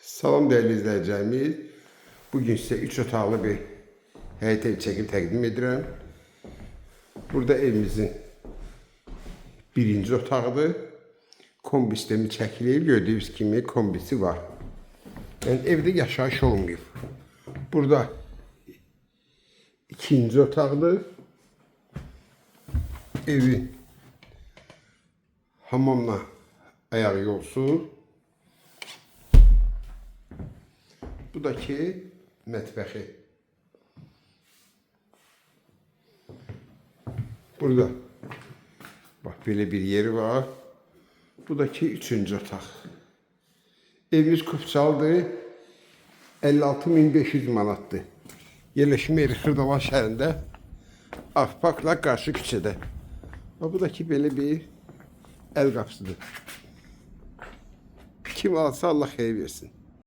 Salam değerli izleyicilerimiz. Bugün size 3 otaqlı bir həyət ev çəkib təqdim edirəm. Burada evimizin birinci otağıdır. Kombi sistemi çəkilib. Gördüyünüz kimi kombisi var. Yəni evdə yaşayış olmayıb. Burada ikinci otaqdır. Evin hamamla ayaq yolsu. Bu da ki mətbəxi. Burada bax belə bir yeri var. Bu da ki üçüncü otaq. Evimiz Kupçalıdır. 56.500 manatdır. Yerləşmə yeri Xırdalan şəhərində. Avparkla qarşı küçədə. Bu da ki belə bir el qapısıdır. Kim alsa Allah xeyir versin.